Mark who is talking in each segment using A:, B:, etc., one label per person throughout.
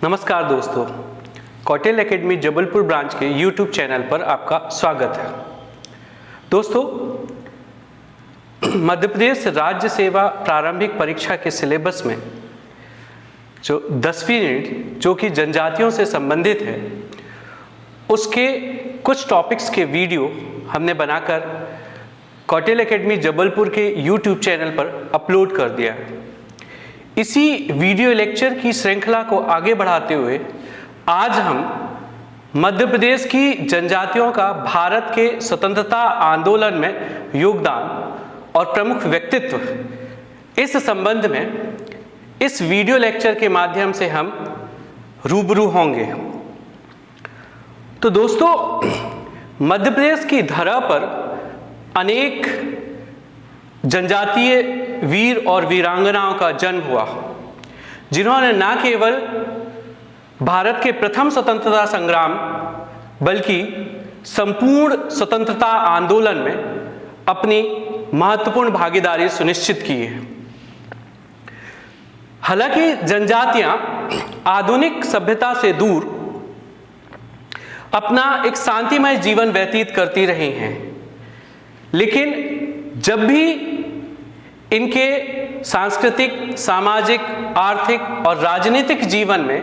A: नमस्कार दोस्तों, Kautilya academy Jabalpur branch के YouTube चैनल पर आपका स्वागत है। दोस्तों, मध्य प्रदेश राज्य सेवा प्रारंभिक परीक्षा के सिलेबस में जो 10वीं यूनिट जो कि जनजातियों से संबंधित है, उसके कुछ टॉपिक्स के वीडियो हमने बनाकर कौटिल्य एकेडमी जबलपुर के YouTube चैनल पर अपलोड कर दिया है। इसी वीडियो लेक्चर की श्रृंखला को आगे बढ़ाते हुए आज हम मध्य प्रदेश की जनजातियों का भारत के स्वतंत्रता आंदोलन में योगदान और प्रमुख व्यक्तित्व, इस संबंध में इस वीडियो लेक्चर के माध्यम से हम रूबरू होंगे। तो दोस्तों, मध्य प्रदेश की धरा पर अनेक जनजातीय वीर और वीरांगनाओं का जन्म हुआ, जिन्होंने न केवल भारत के प्रथम स्वतंत्रता संग्राम बल्कि संपूर्ण स्वतंत्रता आंदोलन में अपनी महत्वपूर्ण भागीदारी सुनिश्चित की है। हालांकि जनजातियां आधुनिक सभ्यता से दूर अपना एक शांतिमय जीवन व्यतीत करती रही हैं, लेकिन जब भी इनके सांस्कृतिक, सामाजिक, आर्थिक और राजनीतिक जीवन में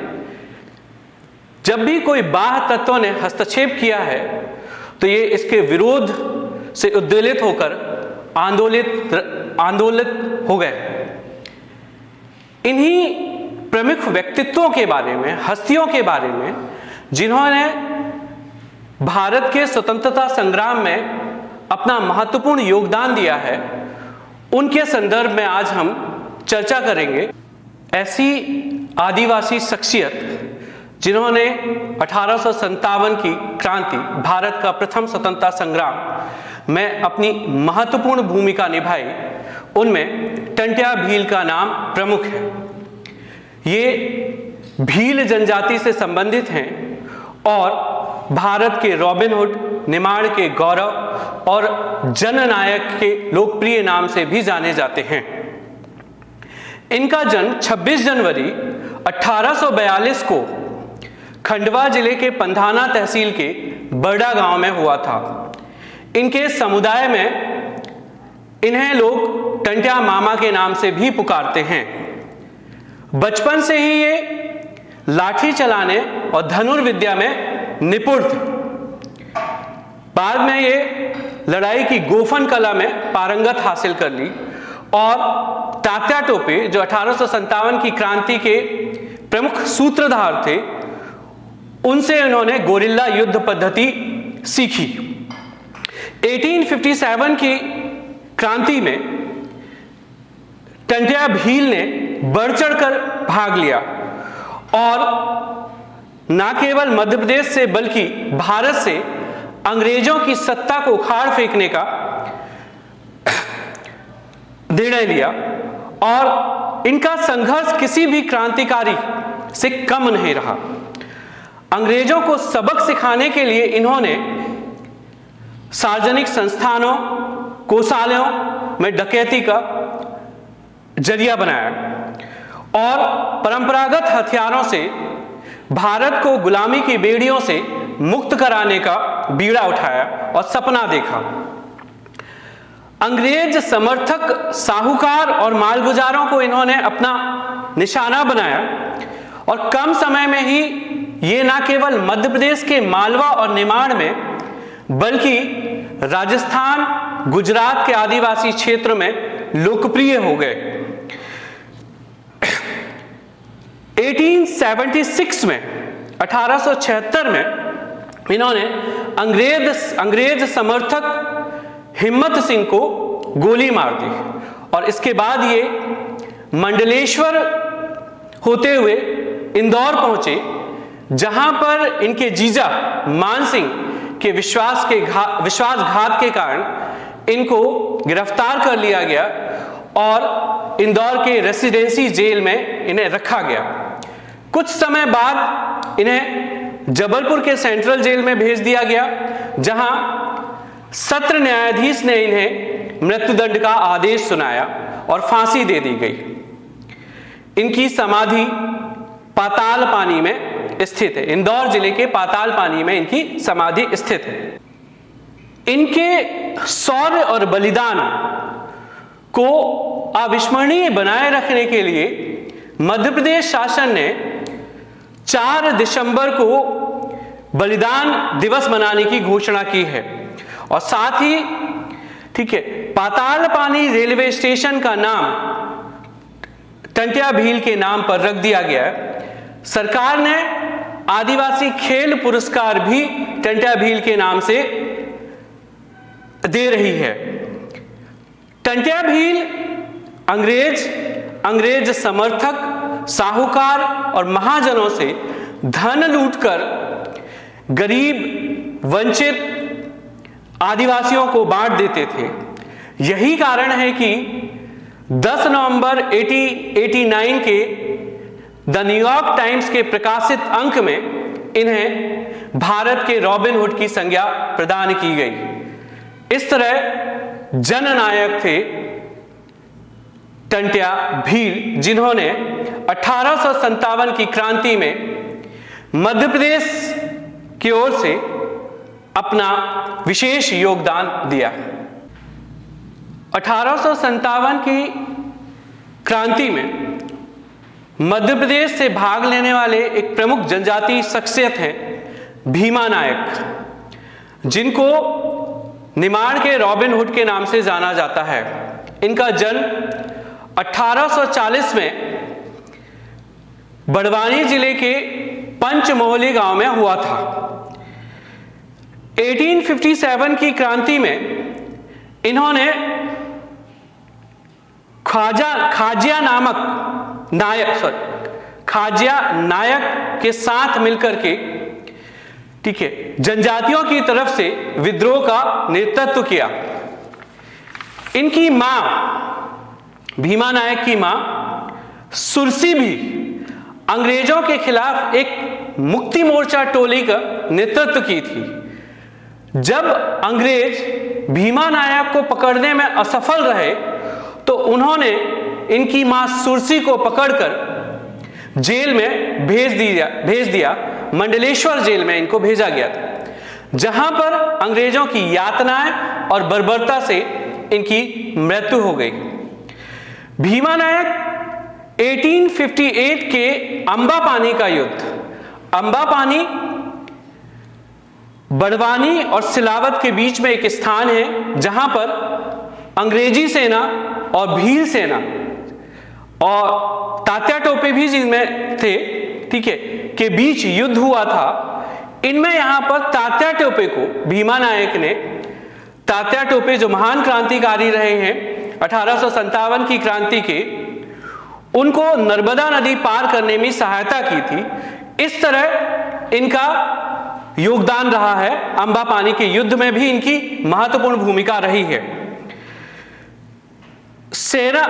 A: जब भी कोई बाह्य तत्वों ने हस्तक्षेप किया है, तो ये इसके विरोध से उद्वेलित होकर आंदोलित हो गए। इन्हीं प्रमुख व्यक्तित्वों के बारे में, हस्तियों के बारे में, जिन्होंने भारत के स्वतंत्रता संग्राम में अपना महत्वपूर्ण योगदान दिया है, उनके संदर्भ में आज हम चर्चा करेंगे। ऐसी आदिवासी शख्सियत जिन्होंने 1857 की क्रांति, भारत का प्रथम स्वतंत्रता संग्राम में अपनी महत्वपूर्ण भूमिका निभाई, उनमें टंट्या भील का नाम प्रमुख है। ये भील जनजाति से संबंधित हैं और भारत के रॉबिन हुड, निमाड़ के गौरव और जननायक के लोकप्रिय नाम से भी जाने जाते हैं। इनका जन्म 26 जनवरी 1842 को खंडवा जिले के पंधाना तहसील के बरडा गांव में हुआ था। इनके समुदाय में इन्हें लोग टंट्या मामा के नाम से भी पुकारते हैं। बचपन से ही ये लाठी चलाने और धनुर्विद्या में निपुण थे। बाद में ये लड़ाई की गोफन कला में पारंगत हासिल कर ली और तात्या टोपे, जो 1857 की क्रांति के प्रमुख सूत्रधार थे, उनसे उन्होंने गोरिल्ला युद्ध पद्धति सीखी। 1857 की क्रांति में टंट्या भील ने बढ़ चढ़कर भाग लिया और न केवल मध्य प्रदेश से बल्कि भारत से अंग्रेजों की सत्ता को उखाड़ फेंकने का निर्णय लिया और इनका संघर्ष किसी भी क्रांतिकारी से कम नहीं रहा। अंग्रेजों को सबक सिखाने के लिए इन्होंने सार्वजनिक संस्थानों, कोषालयों में डकैती का जरिया बनाया और परंपरागत हथियारों से भारत को गुलामी की बेड़ियों से मुक्त कराने का बीड़ा उठाया और सपना देखा। अंग्रेज समर्थक, साहूकार और मालगुजारों को इन्होंने अपना निशाना बनाया और कम समय में ही ये न केवल मध्य प्रदेश के मालवा और निमाड़ में बल्कि राजस्थान, गुजरात के आदिवासी क्षेत्र में लोकप्रिय हो गए। 1876 में, 1876 में इन्होंने अंग्रेज समर्थक हिम्मत सिंह को गोली मार दी और इसके बाद ये मंडलेश्वर होते हुए इंदौर पहुंचे, जहां पर इनके जीजा मान सिंह के विश्वासघात के कारण इनको गिरफ्तार कर लिया गया और इंदौर के रेसिडेंसी जेल में इन्हें रखा गया। कुछ समय बाद इन्हें जबलपुर के सेंट्रल जेल में भेज दिया गया, जहां सत्र न्यायाधीश ने इन्हें मृत्युदंड का आदेश सुनाया और फांसी दे दी गई। इनकी समाधि पाताल पानी में स्थित है। इंदौर जिले के पाताल पानी में इनकी समाधि स्थित है। इनके शौर्य और बलिदान को अविस्मरणीय बनाए रखने के लिए मध्य प्रदेश शासन ने 4 दिसंबर को बलिदान दिवस मनाने की घोषणा की है और साथ ही ठीक है पाताल पानी रेलवे स्टेशन का नाम टंट्या भील के नाम पर रख दिया गया है। सरकार ने आदिवासी खेल पुरस्कार भी टंट्या भील के नाम से दे रही है। टंट्या भील अंग्रेज समर्थक, साहूकार और महाजनों से धन लूटकर गरीब वंचित आदिवासियों को बांट देते थे। यही कारण है कि 10 नवंबर 1889 के द न्यूयॉर्क टाइम्स के प्रकाशित अंक में इन्हें भारत के रॉबिन हुड की संज्ञा प्रदान की गई। इस तरह जननायक थे टंट्या भील, जिन्होंने 1857 की क्रांति में मध्य प्रदेश की ओर से अपना विशेष योगदान दिया। 1857 की क्रांति में मध्य प्रदेश से भाग लेने वाले एक प्रमुख जनजातीय शख्सियत हैं भीमा नायक, जिनको निमाड़ के रॉबिन हुड के नाम से जाना जाता है। इनका जन्म 1840 में बड़वानी जिले के पंचमोहली गांव में हुआ था। 1857 की क्रांति में इन्होंने खाजिया नायक के साथ मिलकर के ठीक है जनजातियों की तरफ से विद्रोह का नेतृत्व किया। इनकी मां भीमा नायक की मां सुरसी भी अंग्रेजों के खिलाफ एक मुक्ति मोर्चा टोली का नेतृत्व की थी। जब अंग्रेज भीमा नायक को पकड़ने में असफल रहे तो उन्होंने इनकी मां सुरसी को पकड़कर जेल में भेज दिया। मंडलेश्वर जेल में इनको भेजा गया था, जहां पर अंग्रेजों की यातनाएं और बर्बरता से इनकी मृत्यु हो गई। भीमा नायक 1858 के अंबा पानी का युद्ध, अंबा पानी बड़वानी और सिलावत के बीच में एक स्थान है जहां पर अंग्रेजी सेना और भील सेना और तात्या टोपे भी जिनमें थे ठीक है के बीच युद्ध हुआ था। इनमें यहां पर तात्या टोपे को भीमा नायक ने, तात्या टोपे जो महान क्रांतिकारी रहे हैं 1857 की क्रांति के, उनको नर्मदा नदी पार करने में सहायता की थी। इस तरह इनका योगदान रहा है। अंबा पानी के युद्ध में भी इनकी महत्वपूर्ण भूमिका रही है।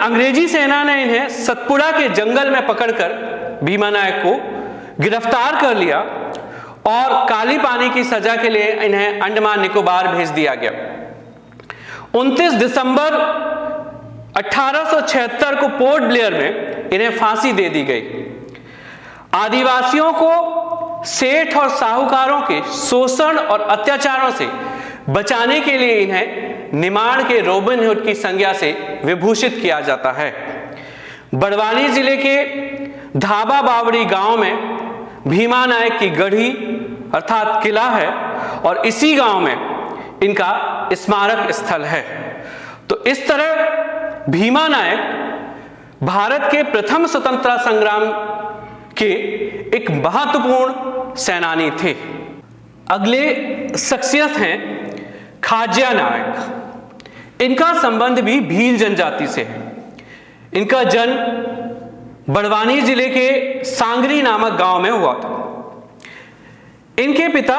A: अंग्रेजी सेना ने इन्हें सतपुड़ा के जंगल में पकड़कर भीमा नायक को गिरफ्तार कर लिया और काली पानी की सजा के लिए इन्हें अंडमान निकोबार भेज दिया गया। 29 दिसंबर 1876 को पोर्ट ब्लेयर में इन्हें फांसी दे दी गई। आदिवासियों को सेठ और साहूकारों के शोषण और अत्याचारों से बचाने के लिए इन्हें निमाड़ के रॉबिन हुड की संज्ञा से विभूषित किया जाता है। बड़वानी जिले के धाबा बावड़ी गांव में भीमा नायक की गढ़ी अर्थात किला है और इसी गांव में इनका स्मारक स्थल है। तो इस तरह भीमा नायक भारत के प्रथम स्वतंत्रता संग्राम के एक महत्वपूर्ण सेनानी थे। अगले शख्सियत हैं खाजिया नायक। इनका संबंध भी भील जनजाति से है। इनका जन्म बड़वानी जिले के सांगरी नामक गांव में हुआ था। इनके पिता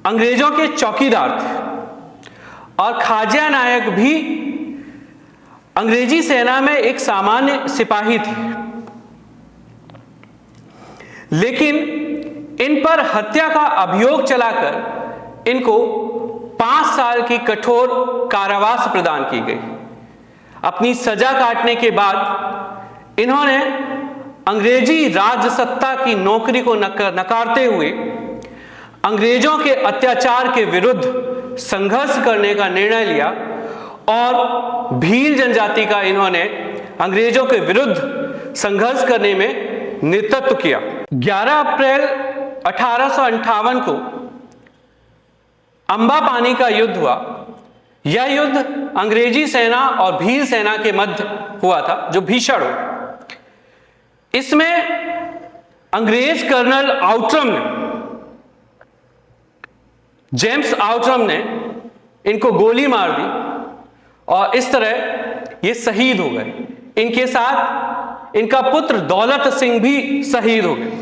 A: अंग्रेजों के चौकीदार थे और खाजिया नायक भी अंग्रेजी सेना में एक सामान्य सिपाही थे, लेकिन इन पर हत्या का अभियोग चलाकर इनको 5 साल की कठोर कारावास प्रदान की गई। अपनी सजा काटने के बाद इन्होंने अंग्रेजी राजसत्ता की नौकरी को नकारते हुए अंग्रेजों के अत्याचार के विरुद्ध संघर्ष करने का निर्णय लिया और भील जनजाति का इन्होंने अंग्रेजों के विरुद्ध संघर्ष करने में नेतृत्व किया। 11 अप्रैल 1858 को अंबापानी का युद्ध हुआ। यह युद्ध अंग्रेजी सेना और भील सेना के मध्य हुआ था, जो भीषण हो। इसमें अंग्रेज कर्नल आउट्रम ने, जेम्स आउट्रम ने इनको गोली मार दी और इस तरह ये शहीद हो गए। इनके साथ इनका पुत्र दौलत सिंह भी शहीद हो गए।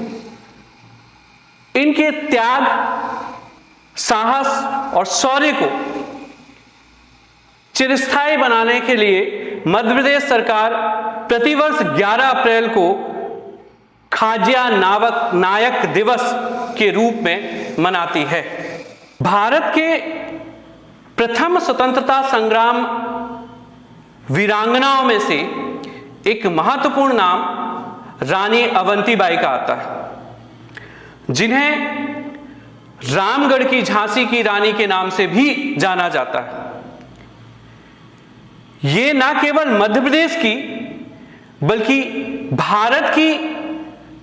A: इनके त्याग, साहस और शौर्य को चिरस्थायी बनाने के लिए मध्य प्रदेश सरकार प्रतिवर्ष 11 अप्रैल को खाज्या नायक दिवस के रूप में मनाती है। भारत के प्रथम स्वतंत्रता संग्राम वीरांगनाओं में से एक महत्वपूर्ण नाम रानी अवंतीबाई का आता है, जिन्हें रामगढ़ की झांसी की रानी के नाम से भी जाना जाता है। ये न केवल मध्य प्रदेश की बल्कि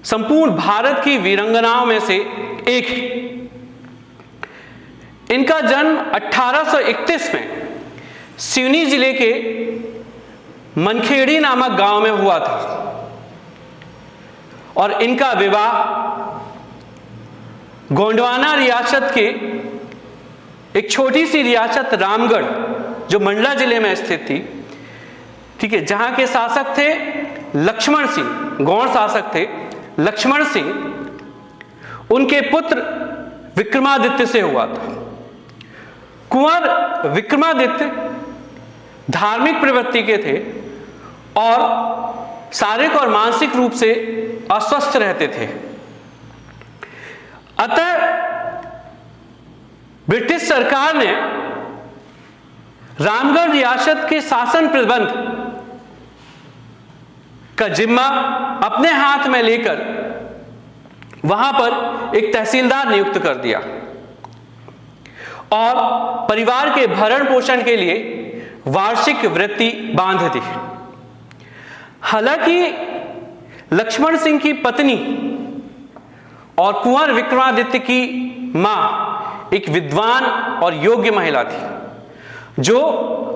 A: संपूर्ण भारत की वीरांगनाओं में से एक। इनका जन्म 1831 में सिवनी जिले के मनखेड़ी नामक गांव में हुआ था और इनका विवाह गोंडवाना रियासत के एक छोटी सी रियासत रामगढ़, जो मंडला जिले में स्थित थी, ठीक है, जहां के शासक थे लक्ष्मण सिंह, गौड़ शासक थे लक्ष्मण सिंह, उनके पुत्र विक्रमादित्य से हुआ था। कुंवर विक्रमादित्य धार्मिक प्रवृत्ति के थे और शारीरिक और मानसिक रूप से अस्वस्थ रहते थे। अतः ब्रिटिश सरकार ने रामगढ़ रियासत के शासन प्रबंध का जिम्मा अपने हाथ में लेकर वहां पर एक तहसीलदार नियुक्त कर दिया और परिवार के भरण पोषण के लिए वार्षिक वृत्ति बांध दी। हालांकि लक्ष्मण सिंह की पत्नी और कुंवर विक्रमादित्य की मां एक विद्वान और योग्य महिला थी, जो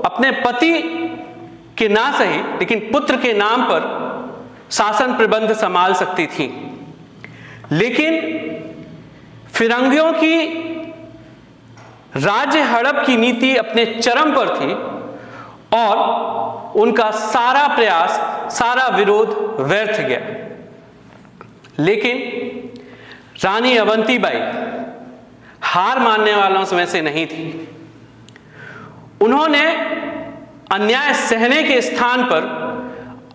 A: अपने पति के ना सही लेकिन पुत्र के नाम पर शासन प्रबंध संभाल सकती थी। लेकिन फिरंगियों की राज्य हड़प की नीति अपने चरम पर थी और उनका सारा प्रयास, सारा विरोध व्यर्थ गया। लेकिन रानी अवंतीबाई हार मानने वालों में से नहीं थी। उन्होंने अन्याय सहने के स्थान पर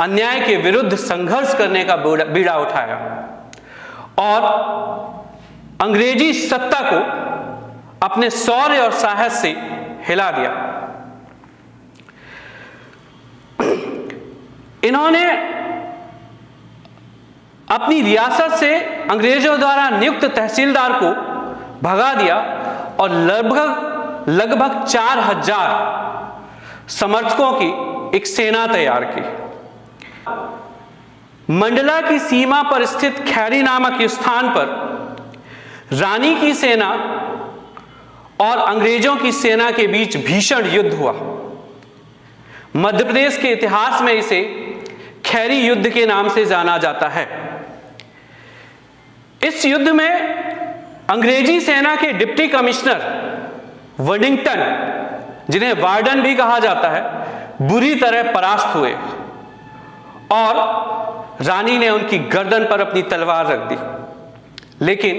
A: अन्याय के विरुद्ध संघर्ष करने का बीड़ा उठाया और अंग्रेजी सत्ता को अपने शौर्य और साहस से हिला दिया। इन्होंने अपनी रियासत से अंग्रेजों द्वारा नियुक्त तहसीलदार को भगा दिया और लगभग 4000 समर्थकों की एक सेना तैयार की। मंडला की सीमा पर स्थित खैरी नामक स्थान पर रानी की सेना और अंग्रेजों की सेना के बीच भीषण युद्ध हुआ। मध्य प्रदेश के इतिहास में इसे खैरी युद्ध के नाम से जाना जाता है। इस युद्ध में अंग्रेजी सेना के डिप्टी कमिश्नर वडिंगटन, जिन्हें वार्डन भी कहा जाता है, बुरी तरह परास्त हुए और रानी ने उनकी गर्दन पर अपनी तलवार रख दी। लेकिन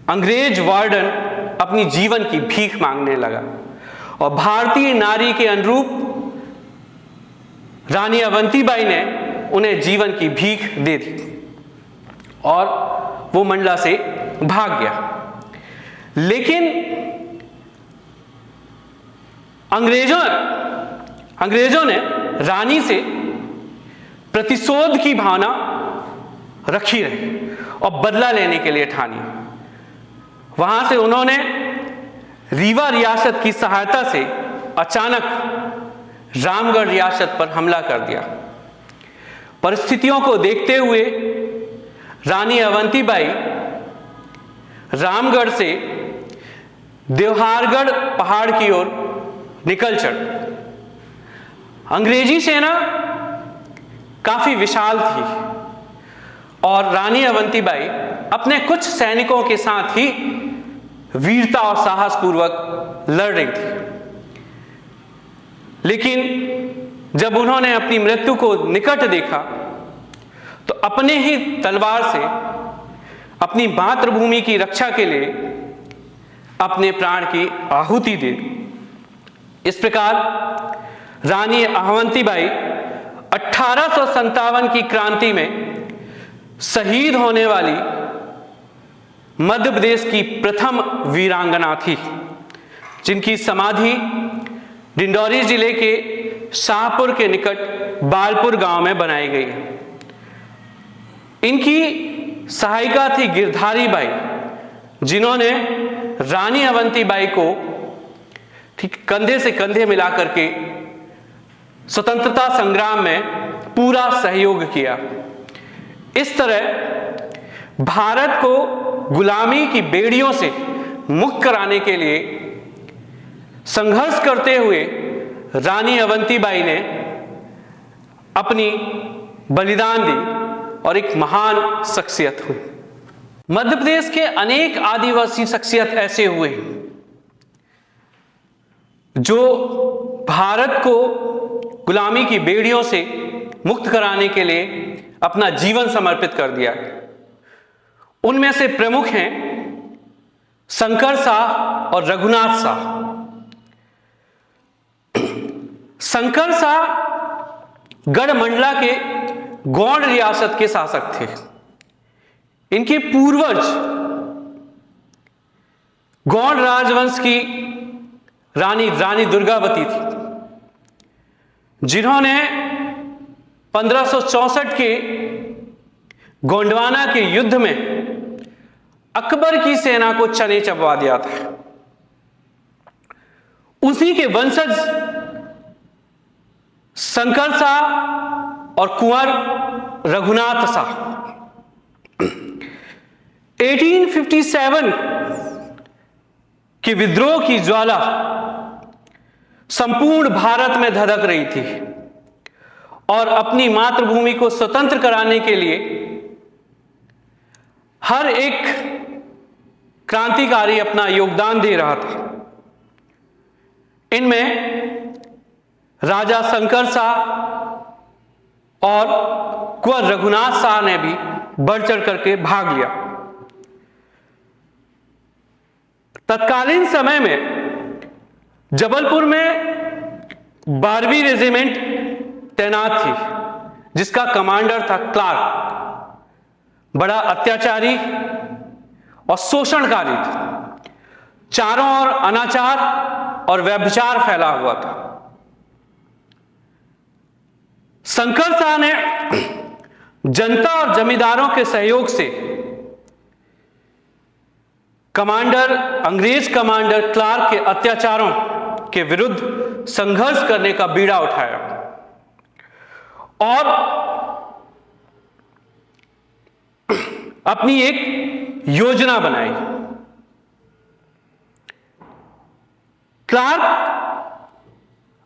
A: अंग्रेज वार्डन अपनी जीवन की भीख मांगने लगा और भारतीय नारी के अनुरूप रानी अवंतीबाई ने उन्हें जीवन की भीख दे दी और वो मंडला से भाग गया। लेकिन अंग्रेजों ने रानी से प्रतिशोध की भावना रखी रही और बदला लेने के लिए ठानी। वहां से उन्होंने रीवा रियासत की सहायता से अचानक रामगढ़ रियासत पर हमला कर दिया। परिस्थितियों को देखते हुए रानी अवंतीबाई रामगढ़ से देवहारगढ़ पहाड़ की ओर निकल चढ़ी। अंग्रेजी सेना काफी विशाल थी और रानी अवंतीबाई अपने कुछ सैनिकों के साथ ही वीरता और साहस पूर्वक लड़ रही थी। लेकिन जब उन्होंने अपनी मृत्यु को निकट देखा तो अपने ही तलवार से अपनी मातृभूमि की रक्षा के लिए अपने प्राण की आहुति दे दी। इस प्रकार रानी अवंतीबाई 1857 की क्रांति में शहीद होने वाली मध्य प्रदेश की प्रथम वीरांगना थी, जिनकी समाधि डिंडौरी जिले के शाहपुर के निकट बालपुर गांव में बनाई गई है। इनकी सहायिका थी गिरधारी बाई, जिन्होंने रानी अवंतीबाई को ठीक कंधे से कंधे मिलाकर के स्वतंत्रता संग्राम में पूरा सहयोग किया। इस तरह भारत को गुलामी की बेड़ियों से मुक्त कराने के लिए संघर्ष करते हुए रानी अवंतीबाई ने अपनी बलिदान दी और एक महान शख्सियत हुई। मध्य प्रदेश के अनेक आदिवासी शख्सियत ऐसे हुए जो भारत को गुलामी की बेड़ियों से मुक्त कराने के लिए अपना जीवन समर्पित कर दिया। उनमें से प्रमुख हैं शंकर शाह और रघुनाथ शाह। शंकर शाह गढ़मंडला के गौड़ रियासत के शासक थे। इनके पूर्वज गौड़ राजवंश की रानी दुर्गावती थी, जिन्होंने 1564 के गोंडवाना के युद्ध में अकबर की सेना को चने चबवा दिया था। उसी के वंशज शंकर शाह और कुंवर रघुनाथ शाह 1857 के विद्रोह की ज्वाला संपूर्ण भारत में धधक रही थी और अपनी मातृभूमि को स्वतंत्र कराने के लिए हर एक क्रांतिकारी अपना योगदान दे रहा था। इनमें राजा शंकर शाह और कुंवर रघुनाथ शाह ने भी बढ़ चढ़ करके भाग लिया। तत्कालीन समय में जबलपुर में 12वीं रेजिमेंट तैनात थी, जिसका कमांडर था क्लार्क। बड़ा अत्याचारी और शोषणकारी था। चारों ओर अनाचार और व्यभिचार फैला हुआ था। शंकर शाह ने जनता और जमींदारों के सहयोग से अंग्रेज कमांडर क्लार्क के अत्याचारों के विरुद्ध संघर्ष करने का बीड़ा उठाया और अपनी एक योजना बनाई। क्लार्क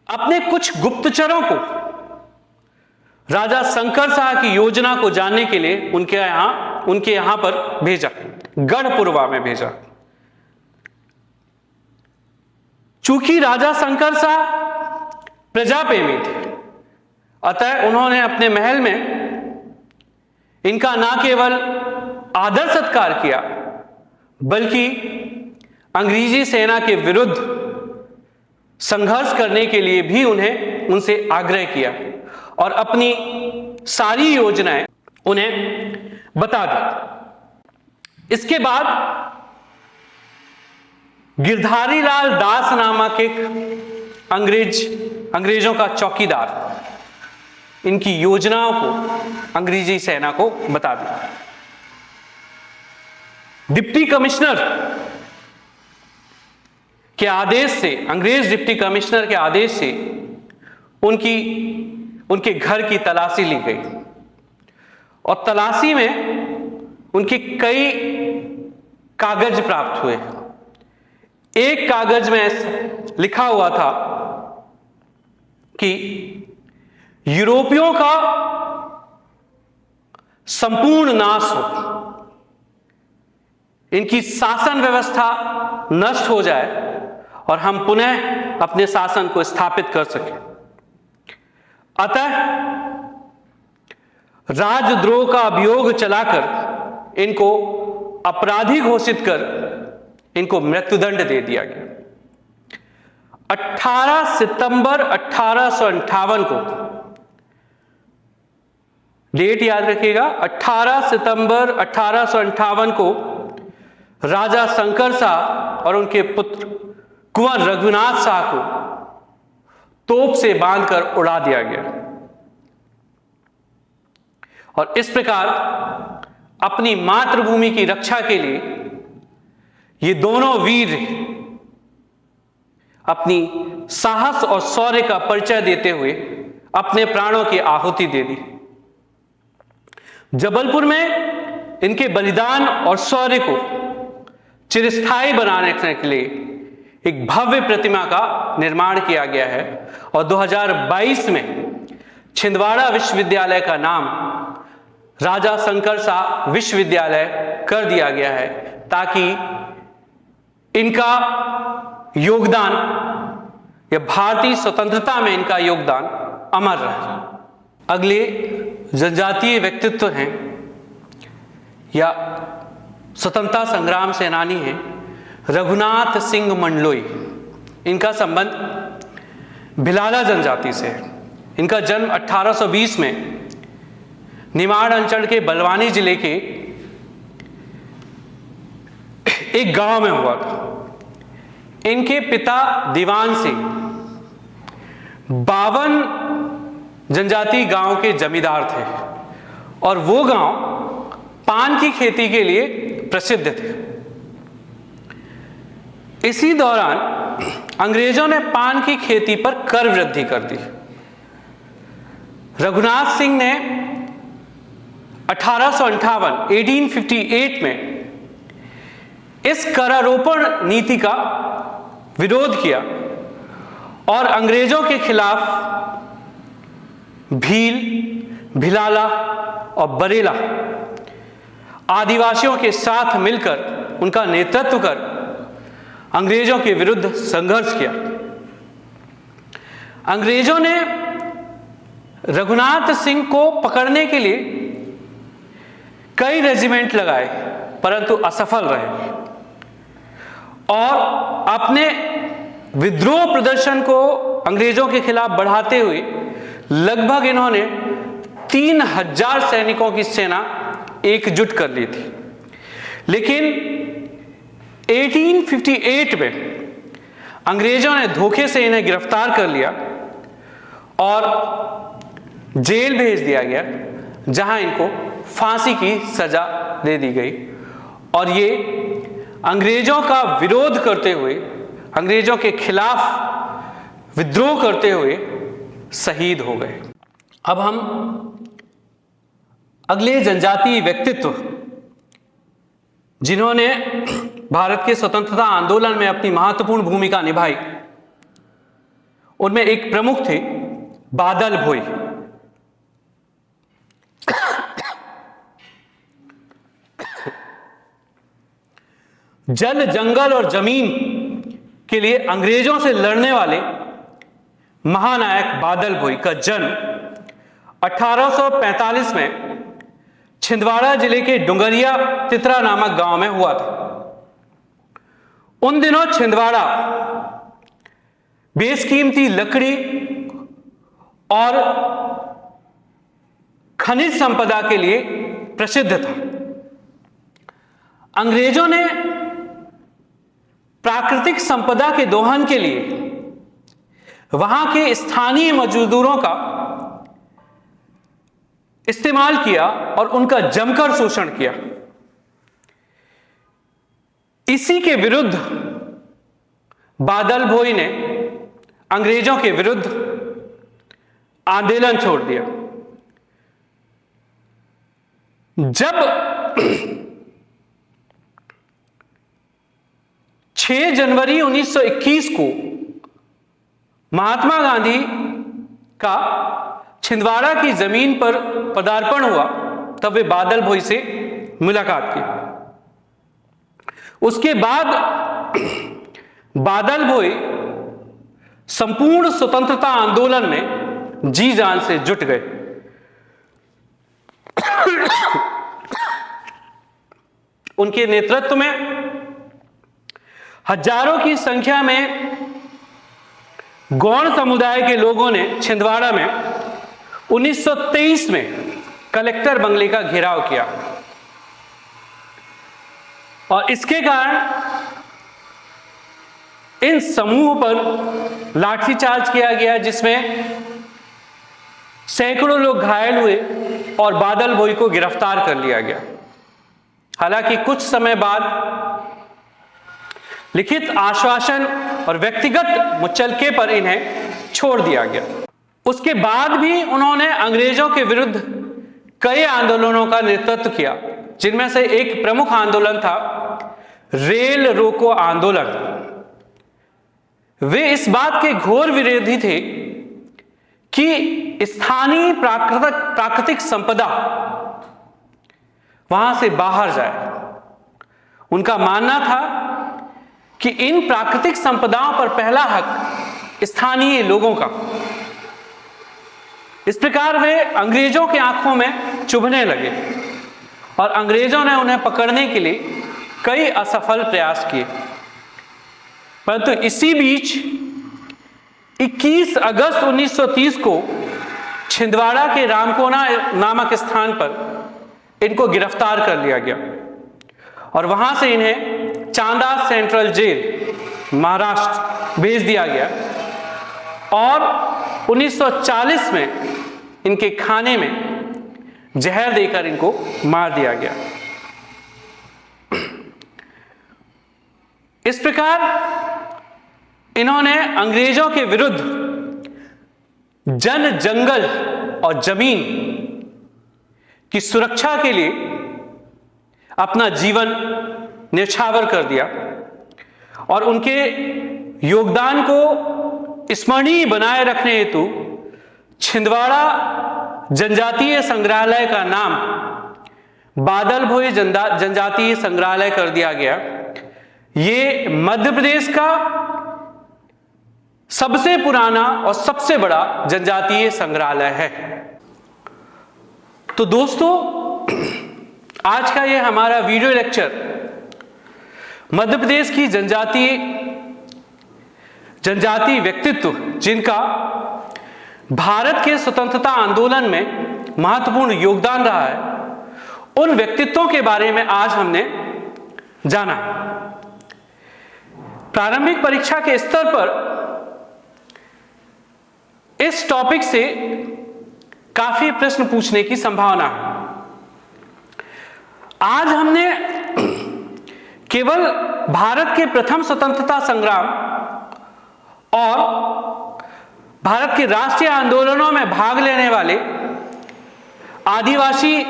A: अपने कुछ गुप्तचरों को राजा शंकर शाह की योजना को जानने के लिए उनके यहां पर भेजा, गढ़पुरवा में भेजा। चूंकि राजा शंकर शाह प्रजाप्रेमी थे, अतः उन्होंने अपने महल में इनका न केवल आदर सत्कार किया, बल्कि अंग्रेजी सेना के विरुद्ध संघर्ष करने के लिए भी उनसे आग्रह किया और अपनी सारी योजनाएं उन्हें बता दी। इसके बाद गिरधारी लाल दास नामक एक अंग्रेजों का चौकीदार, इनकी योजनाओं को अंग्रेजी सेना को बता दिया। डिप्टी कमिश्नर के आदेश से, अंग्रेज डिप्टी कमिश्नर के आदेश से उनके घर की तलाशी ली गई और तलाशी में उनके कई कागज प्राप्त हुए। एक कागज में लिखा हुआ था कि यूरोपियों का संपूर्ण नाश हो, इनकी शासन व्यवस्था नष्ट हो जाए और हम पुनः अपने शासन को स्थापित कर सकें। अतः राजद्रोह का अभियोग चलाकर इनको अपराधी घोषित कर इनको मृत्युदंड दे दिया गया। 18 सितंबर 1858 को, डेट याद रखिएगा, 18 सितंबर 1858 को राजा शंकर शाह और उनके पुत्र कुंवर रघुनाथ शाह को तोप से बांधकर उड़ा दिया गया और इस प्रकार अपनी मातृभूमि की रक्षा के लिए ये दोनों वीर अपनी साहस और शौर्य का परिचय देते हुए अपने प्राणों की आहुति दे दी। जबलपुर में इनके बलिदान और शौर्य को चिरस्थायी बनाने के लिए एक भव्य प्रतिमा का निर्माण किया गया है और 2022 में छिंदवाड़ा विश्वविद्यालय का नाम राजा शंकर शाह विश्वविद्यालय कर दिया गया है ताकि इनका योगदान या भारतीय स्वतंत्रता में इनका योगदान अमर रहे। अगले जनजातीय व्यक्तित्व हैं या स्वतंत्रता संग्राम सेनानी हैं रघुनाथ सिंह मंडलोई। इनका संबंध भिलाला जनजाति से है। इनका जन्म 1820 में निमाड़ अंचल के बलवानी जिले के एक गांव में हुआ था। इनके पिता दीवान सिंह 52 जनजाति गांव के जमींदार थे और वो गांव पान की खेती के लिए प्रसिद्ध थे। इसी दौरान अंग्रेजों ने पान की खेती पर कर वृद्धि कर दी। रघुनाथ सिंह ने 1858 में इस करारोपण नीति का विरोध किया और अंग्रेजों के खिलाफ भील, भिलाला और बरेला आदिवासियों के साथ मिलकर उनका नेतृत्व कर अंग्रेजों के विरुद्ध संघर्ष किया। अंग्रेजों ने रघुनाथ सिंह को पकड़ने के लिए कई रेजिमेंट लगाए परंतु असफल रहे और अपने विद्रोह प्रदर्शन को अंग्रेजों के खिलाफ बढ़ाते हुए लगभग इन्होंने 3000 सैनिकों की सेना एकजुट कर ली थी। लेकिन 1858 में अंग्रेजों ने धोखे से इन्हें गिरफ्तार कर लिया और जेल भेज दिया गया जहां इनको फांसी की सजा दे दी गई और ये अंग्रेजों का विरोध करते हुए, अंग्रेजों के खिलाफ विद्रोह करते हुए शहीद हो गए। अब हम अगले जनजातीय व्यक्तित्व जिन्होंने भारत के स्वतंत्रता आंदोलन में अपनी महत्वपूर्ण भूमिका निभाई उनमें एक प्रमुख थे बादल भोई। जल, जंगल और जमीन के लिए अंग्रेजों से लड़ने वाले महानायक बादल भोई का जन्म 1845 में छिंदवाड़ा जिले के डुंगरिया तितरा नामक गांव में हुआ था। उन दिनों छिंदवाड़ा बेशकीमती लकड़ी और खनिज संपदा के लिए प्रसिद्ध था। अंग्रेजों ने प्राकृतिक संपदा के दोहन के लिए वहां के स्थानीय मजदूरों का इस्तेमाल किया और उनका जमकर शोषण किया। इसी के विरुद्ध बादल भोई ने अंग्रेजों के विरुद्ध आंदोलन छोड़ दिया। जब 6 जनवरी 1921 को महात्मा गांधी का छिंदवाड़ा की जमीन पर पदार्पण हुआ, तब वे बादल भोई से मुलाकात की। उसके बाद बादल भोई संपूर्ण स्वतंत्रता आंदोलन में जी जान से जुट गए। उनके नेतृत्व में हजारों की संख्या में गौड़ समुदाय के लोगों ने छिंदवाड़ा में 1923 में कलेक्टर बंगले का घेराव किया और इसके कारण इन समूह पर लाठीचार्ज किया गया, जिसमें सैकड़ों लोग घायल हुए और बादल भोई को गिरफ्तार कर लिया गया। हालांकि कुछ समय बाद लिखित आश्वासन और व्यक्तिगत मुचलके पर इन्हें छोड़ दिया गया। उसके बाद भी उन्होंने अंग्रेजों के विरुद्ध कई आंदोलनों का नेतृत्व किया, जिनमें से एक प्रमुख आंदोलन था रेल रोको आंदोलन। वे इस बात के घोर विरोधी थे कि स्थानीय प्राकृतिक संपदा वहां से बाहर जाए। उनका मानना था कि इन प्राकृतिक संपदाओं पर पहला हक स्थानीय लोगों का। इस प्रकार वे अंग्रेजों की आंखों में चुभने लगे और अंग्रेजों ने उन्हें पकड़ने के लिए कई असफल प्रयास किए। परंतु इसी बीच 21 अगस्त 1930 को छिंदवाड़ा के रामकोना नामक स्थान पर इनको गिरफ्तार कर लिया गया और वहां से इन्हें चांदा सेंट्रल जेल महाराष्ट्र भेज दिया गया और 1940 में इनके खाने में जहर देकर इनको मार दिया गया। इस प्रकार इन्होंने अंग्रेजों के विरुद्ध जन, जंगल और जमीन की सुरक्षा के लिए अपना जीवन न्यौछावर कर दिया और उनके योगदान को स्मरणीय बनाए रखने हेतु छिंदवाड़ा जनजातीय संग्रहालय का नाम बादल भोई जनजातीय संग्रहालय कर दिया गया। ये मध्य प्रदेश का सबसे पुराना और सबसे बड़ा जनजातीय संग्रहालय है। तो दोस्तों, आज का ये हमारा वीडियो लेक्चर मध्य प्रदेश की जनजातीय व्यक्तित्व जिनका भारत के स्वतंत्रता आंदोलन में महत्वपूर्ण योगदान रहा है, उन व्यक्तित्वों के बारे में आज हमने जाना। प्रारंभिक परीक्षा के स्तर पर इस टॉपिक से काफी प्रश्न पूछने की संभावना है। आज हमने केवल भारत के प्रथम स्वतंत्रता संग्राम और भारत के राष्ट्रीय आंदोलनों में भाग लेने वाले आदिवासी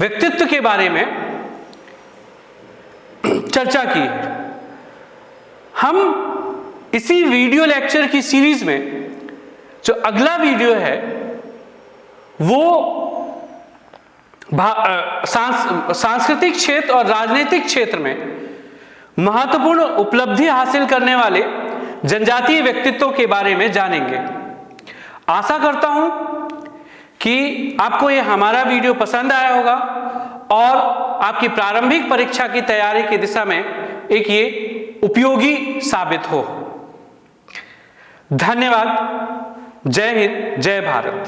A: व्यक्तित्व के बारे में चर्चा की। हम इसी वीडियो लेक्चर की सीरीज में जो अगला वीडियो है वो सांस्कृतिक क्षेत्र और राजनीतिक क्षेत्र में महत्वपूर्ण उपलब्धि हासिल करने वाले जनजातीय व्यक्तित्वों के बारे में जानेंगे। आशा करता हूं कि आपको ये हमारा वीडियो पसंद आया होगा और आपकी प्रारंभिक परीक्षा की तैयारी की दिशा में एक ये उपयोगी साबित हो। धन्यवाद। जय हिंद, जय भारत।